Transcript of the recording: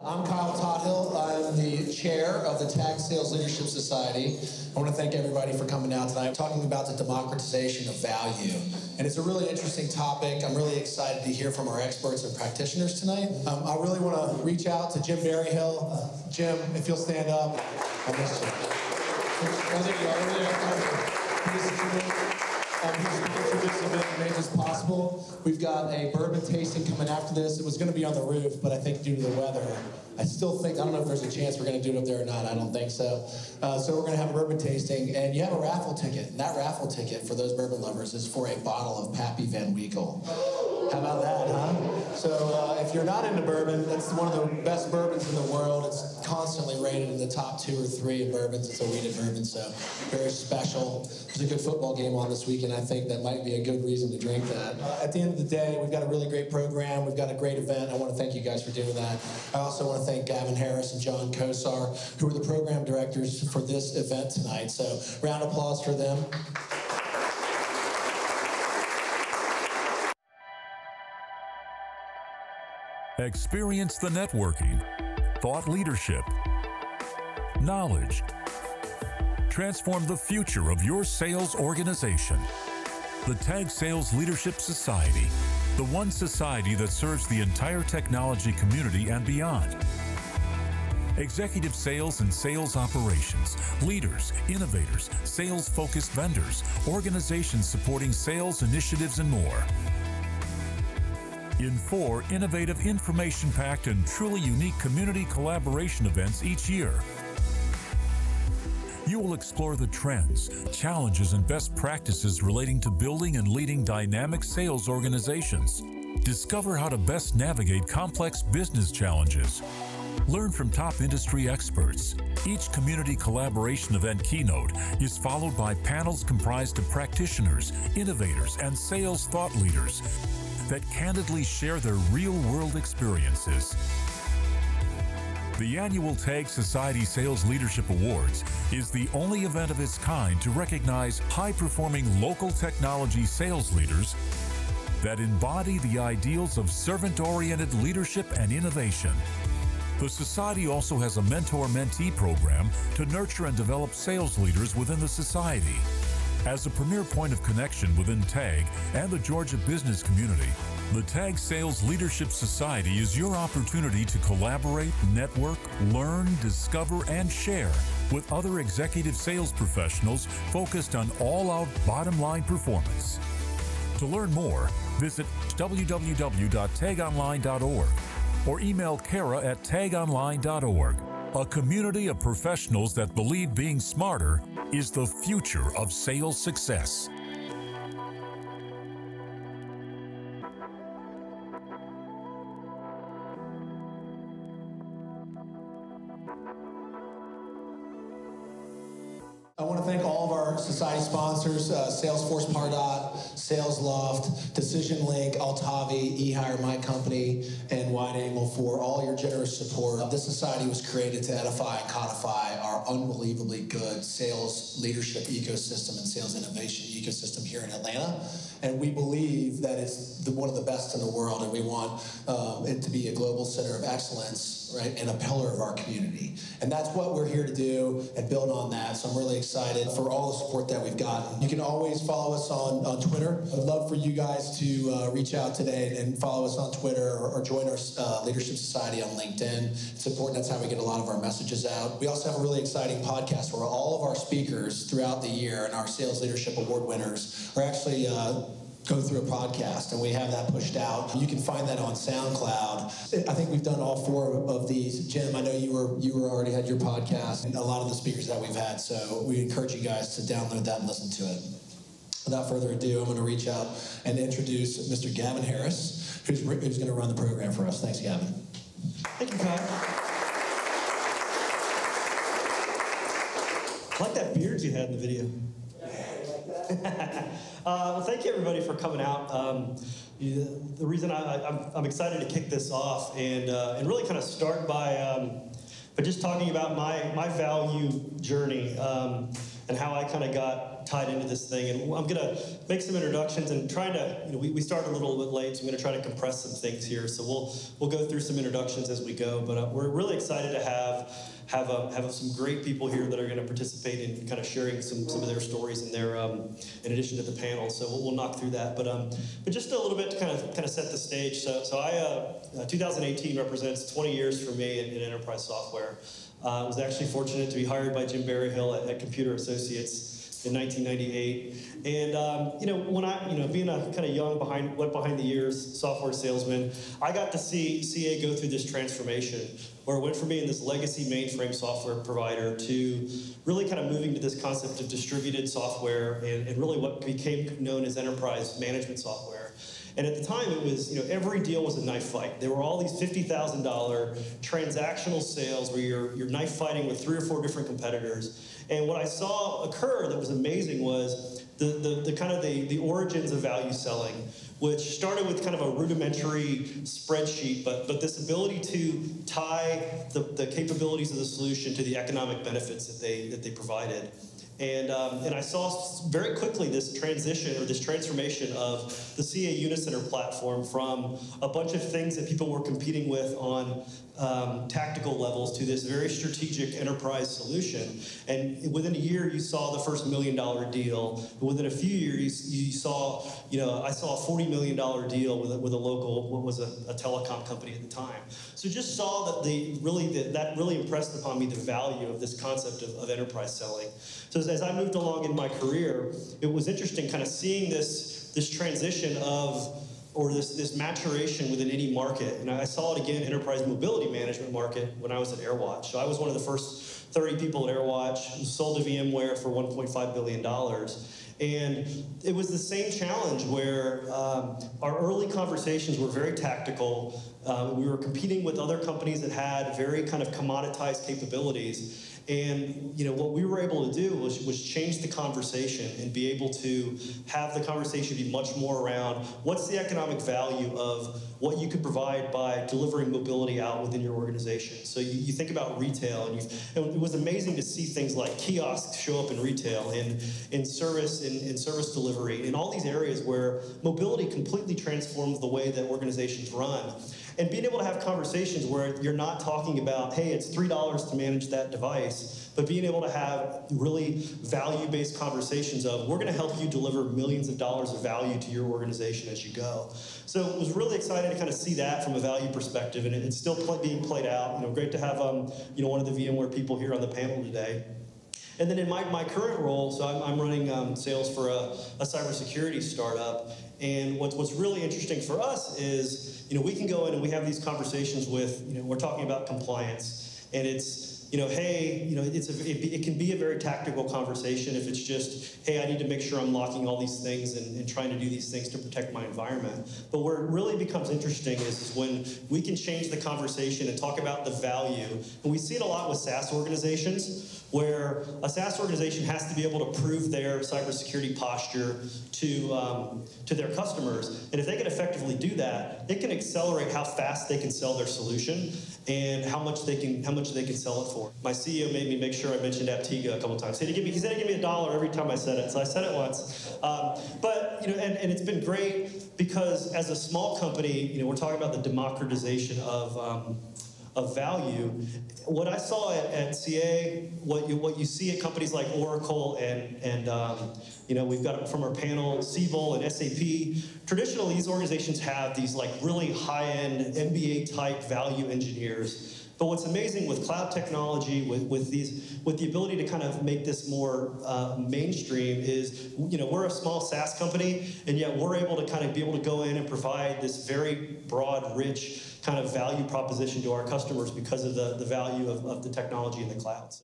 I'm Kyle Tothill. I'm the chair of the Tag Sales Leadership Society. I want to thank everybody for coming out tonight. I'm talking about the democratization of value. And it's a really interesting topic. I'm really excited to hear from our experts and practitioners tonight. I really want to reach out to Jim Berryhill. Jim, if you'll stand up. I missed you. Who's sponsored this event and made this possible. We've got a bourbon tasting coming after this. It was going to be on the roof, but I think due to the weather, I don't know if there's a chance we're going to do it up there or not. I don't think so. So we're going to have a bourbon tasting, and you have a raffle ticket. And that raffle ticket for those bourbon lovers is for a bottle of Pappy Van Winkle. How about that, huh? So if you're not into bourbon, that's one of the best bourbons in the world. It's constantly rated in the top 2 or 3 in bourbons. It's a wheated bourbon, so very special. There's a good football game on this weekend. I think that might be a good reason to drink that. At the end of the day, we've got a really great program. We've got a great event. I want to thank you guys for doing that. I also want to thank Gavin Harris and John Kosar, who are the program directors for this event tonight. So round of applause for them. Experience the networking, thought leadership, knowledge. Transform the future of your sales organization. The Tag Sales Leadership Society, the one society that serves the entire technology community and beyond. Executive sales and sales operations, leaders, innovators, sales-focused vendors, organizations supporting sales initiatives, and more. In 4 innovative, information-packed, and truly unique community collaboration events each year. You will explore the trends, challenges, and best practices relating to building and leading dynamic sales organizations. Discover how to best navigate complex business challenges. Learn from top industry experts. Each community collaboration event keynote is followed by panels comprised of practitioners, innovators, and sales thought leaders that candidly share their real-world experiences. The annual Tag Society Sales Leadership Awards is the only event of its kind to recognize high-performing local technology sales leaders that embody the ideals of servant-oriented leadership and innovation. The Society also has a mentor-mentee program to nurture and develop sales leaders within the Society. As a premier point of connection within TAG and the Georgia business community, the TAG Sales Leadership Society is your opportunity to collaborate, network, learn, discover, and share with other executive sales professionals focused on all-out bottom-line performance. To learn more, visit www.tagonline.org or email Kara@tagonline.org. A community of professionals that believe being smarter is the future of sales success. I want to thank all of our society sponsors, Salesforce Pardot, SalesLoft, DecisionLink, Altavi, eHire, my company, and Wide Angle for all your generous support. This society was created to edify and codify our unbelievably good sales leadership ecosystem and sales innovation ecosystem here in Atlanta. And we believe that it's one of the best in the world, and we want it to be a global center of excellence, right, and a pillar of our community. And that's what we're here to do and build on that. So I'm really excited for all the support that we've gotten. You can always follow us on Twitter. I'd love for you guys to reach out today and follow us on Twitter or join our Leadership Society on LinkedIn. It's important. That's how we get a lot of our messages out. We also have a really exciting podcast where all of our speakers throughout the year and our Sales Leadership Award winners are actually go through a podcast, and we have that pushed out. You can find that on SoundCloud. I think we've done all 4 of these. Jim, I know you already had your podcast, and a lot of the speakers that we've had, so we encourage you guys to download that and listen to it. Without further ado, I'm going to reach out and introduce Mr. Gavin Harris, who's going to run the program for us. Thanks, Gavin. Thank you, Kyle. I like that beard you had in the video. Well, thank you everybody for coming out. The reason I'm excited to kick this off and really kind of start by just talking about my value journey and how I kind of got tied into this thing. And I'm going to make some introductions and trying to, we started a little bit late, so I'm going to try to compress some things here. So we'll go through some introductions as we go. But we're really excited to have some great people here that are going to participate in kind of sharing some of their stories in their in addition to the panel. So we'll knock through that. But just a little bit to kind of set the stage. So I 2018 represents 20 years for me in enterprise software. I was actually fortunate to be hired by Jim Berryhill at Computer Associates in 1998. And when I, being a kind of young, went behind the ears software salesman, I got to see CA go through this transformation where it went from being this legacy mainframe software provider to really kind of moving to this concept of distributed software and really what became known as enterprise management software. And at the time, it was, every deal was a knife fight. There were all these $50,000 transactional sales where you're knife fighting with 3 or 4 different competitors. And what I saw occur that was amazing was the origins of value selling, which started with kind of a rudimentary spreadsheet, but this ability to tie the capabilities of the solution to the economic benefits that they provided. And I saw very quickly this transition or this transformation of the CA Unicenter platform from a bunch of things that people were competing with on tactical levels to this very strategic enterprise solution. And within a year, you saw the first $1 million deal. Within a few years, you saw, I saw a $40 million deal with a local, what was a telecom company at the time. So just saw that that really impressed upon me the value of this concept of enterprise selling. So as I moved along in my career, it was interesting kind of seeing this transition or this maturation within any market. And I saw it again, enterprise mobility management market, when I was at AirWatch. So I was one of the first 30 people at AirWatch, sold to VMware for $1.5 billion. And it was the same challenge where our early conversations were very tactical. We were competing with other companies that had very kind of commoditized capabilities. And what we were able to do was change the conversation and be able to have the conversation be much more around what's the economic value of what you could provide by delivering mobility out within your organization. So you think about retail, and it was amazing to see things like kiosks show up in retail, in service delivery, in all these areas where mobility completely transforms the way that organizations run. And being able to have conversations where you're not talking about, hey, it's $3 to manage that device, but being able to have really value-based conversations of, we're going to help you deliver millions of dollars of value to your organization as you go. So it was really exciting to kind of see that from a value perspective, and it's still being played out. Great to have one of the VMware people here on the panel today. And then in my current role, so I'm running sales for a cybersecurity startup. And what's really interesting for us is, we can go in and we have these conversations with, we're talking about compliance, and it's, hey, it can be a very tactical conversation if it's just, hey, I need to make sure I'm locking all these things and trying to do these things to protect my environment. But where it really becomes interesting is when we can change the conversation and talk about the value. And we see it a lot with SaaS organizations, where a SaaS organization has to be able to prove their cybersecurity posture to their customers. And if they can effectively do that, it can accelerate how fast they can sell their solution and how much they can sell it for. My CEO made me make sure I mentioned Apptega a couple times. He said he'd give me $1 every time I said it, so I said it once. But and it's been great because as a small company, we're talking about the democratization of value. What I saw at CA, what you see at companies like Oracle and we've got from our panel, Siebel and SAP. Traditionally, these organizations have these like really high-end MBA-type value engineers. But what's amazing with cloud technology, with the ability to kind of make this more mainstream is, we're a small SaaS company, and yet we're able to kind of be able to go in and provide this very broad, rich kind of value proposition to our customers because of the value of the technology in the clouds.